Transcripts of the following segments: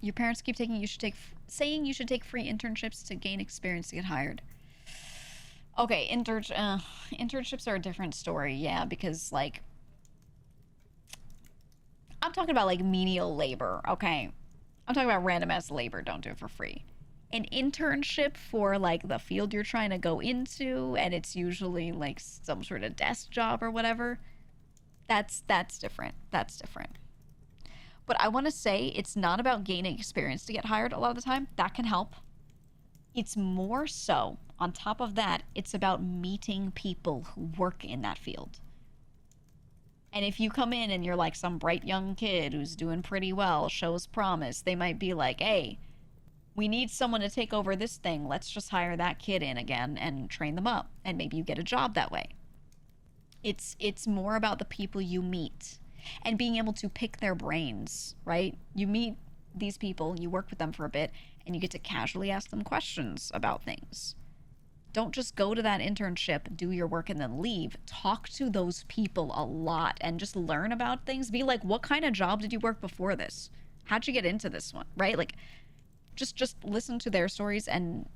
Your parents keep taking saying you should take free internships to gain experience to get hired. Okay, internships are a different story, yeah, because like I'm talking about like menial labor, okay? I'm talking about random ass labor, don't do it for free. An internship for like the field you're trying to go into, and it's usually like some sort of desk job or whatever. That's different. That's different. But I want to say it's not about gaining experience to get hired a lot of the time. That can help. It's more so, on top of that, it's about meeting people who work in that field. And if you come in and you're like some bright young kid who's doing pretty well, shows promise, they might be like, hey, we need someone to take over this thing. Let's just hire that kid in again and train them up. And maybe you get a job that way. It's more about the people you meet and being able to pick their brains, right? You meet these people, you work with them for a bit, and you get to casually ask them questions about things. Don't just go to that internship, do your work, and then leave. Talk to those people a lot and just learn about things. Be like, what kind of job did you work before this? How'd you get into this one, right? Like, just listen to their stories, and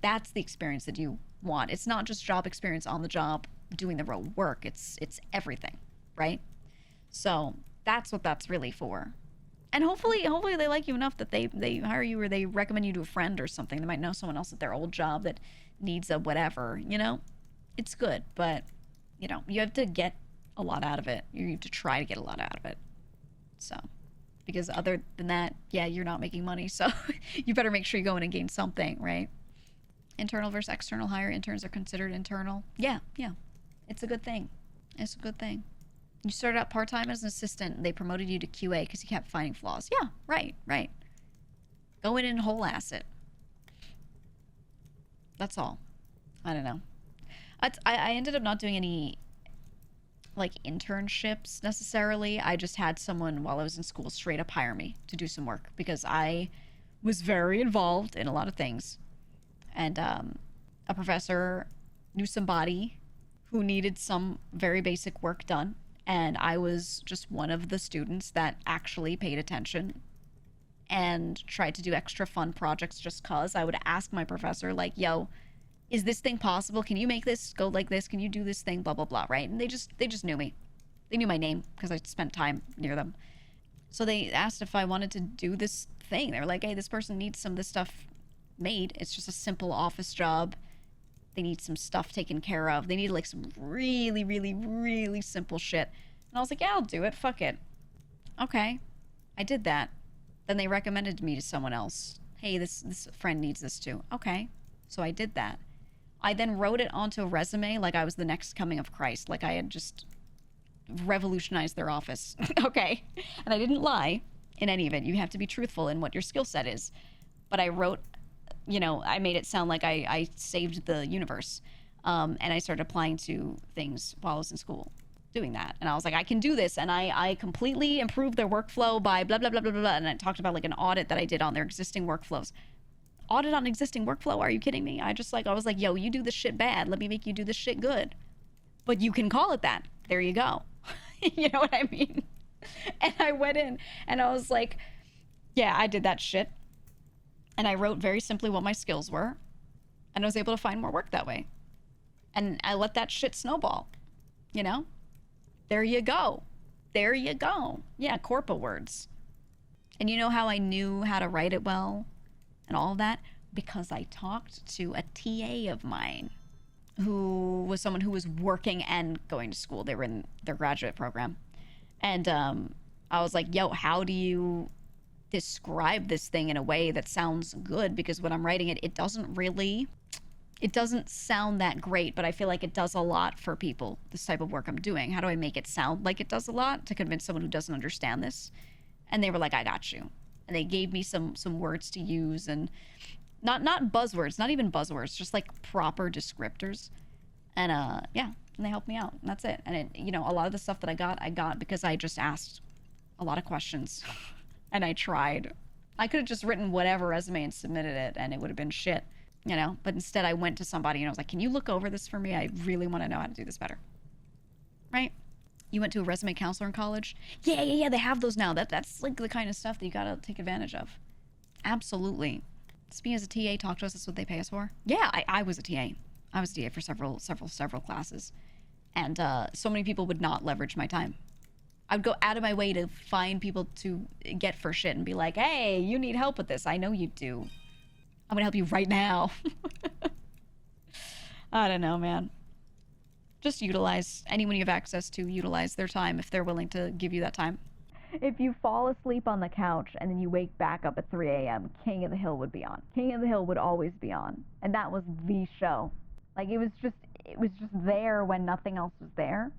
that's the experience that you want. It's not just job experience on the job doing the real work. It's everything, right? So that's what that's really for. And hopefully they like you enough that they hire you, or they recommend you to a friend or something. They might know someone else at their old job that needs a whatever, you know? It's good, but you know, you have to get a lot out of it. You have to try to get a lot out of it. So, because other than that, yeah, you're not making money. So you better make sure you go in and gain something, right? Internal versus external hire. Interns are considered internal. Yeah, yeah. It's a good thing. It's a good thing. You started out part-time as an assistant, and they promoted you to QA because you kept finding flaws. Yeah, right, right. Go in and whole ass it. That's all. I don't know. I ended up not doing any like internships necessarily. I just had someone while I was in school straight up hire me to do some work because I was very involved in a lot of things. And a professor knew somebody who needed some very basic work done. And I was just one of the students that actually paid attention and tried to do extra fun projects just cause. I would ask my professor, like, yo, is this thing possible? Can you make this go like this? Can you do this thing? Blah, blah, blah, right? And they just knew me. They knew my name because I spent time near them. So they asked if I wanted to do this thing. They were like, hey, this person needs some of this stuff made. It's just a simple office job. They need some stuff taken care of. They need like some really, really, really simple shit. And I was like, yeah, I'll do it. Fuck it. Okay. I did that. Then they recommended me to someone else. Hey, this friend needs this too. Okay. So I did that. I then wrote it onto a resume like I was the next coming of Christ. Like I had just revolutionized their office. Okay. And I didn't lie in any of it. You have to be truthful in what your skill set is. But I wrote, you know, I made it sound like I saved the universe. And I started applying to things while I was in school doing that. And I was like, I can do this. And I completely improved their workflow by blah, blah, blah, blah, blah, blah. And I talked about like an audit that I did on their existing workflows. Audit on existing workflow? Are you kidding me? I was like, yo, you do this shit bad. Let me make you do this shit good. But you can call it that. There you go. You know what I mean? And I went in and I was like, yeah, I did that shit. And I wrote very simply what my skills were. And I was able to find more work that way. And I let that shit snowball. You know? There you go. There you go. Yeah, corpo words. And you know how I knew how to write it well and all of that? Because I talked to a TA of mine who was someone who was working and going to school. They were in their graduate program. And I was like, yo, how do you describe this thing in a way that sounds good? Because when I'm writing it, it doesn't sound that great, but I feel like it does a lot for people, this type of work I'm doing. How do I make it sound like it does a lot to convince someone who doesn't understand this? And they were like, I got you. And they gave me some words to use, and not buzzwords, not even buzzwords, just like proper descriptors. And yeah, and they helped me out, and that's it. And it, you know, a lot of the stuff that I got because I just asked a lot of questions and I tried. I could have just written whatever resume and submitted it and it would have been shit, you know? But instead I went to somebody and I was like, can you look over this for me? I really want to know how to do this better. Right? You went to a resume counselor in college? Yeah, they have those now. That's like the kind of stuff that you gotta take advantage of. Absolutely. Just me as a TA, talk to us. That's what they pay us for. Yeah, I was a TA. I was a TA for several classes. And so many people would not leverage my time. I would go out of my way to find people to get for shit and be like, hey, you need help with this. I know you do. I'm gonna help you right now. I don't know, man. Just utilize anyone you have access to, utilize their time if they're willing to give you that time. If you fall asleep on the couch and then you wake back up at 3 a.m., King of the Hill would be on. King of the Hill would always be on. And that was the show. Like, it was just there when nothing else was there.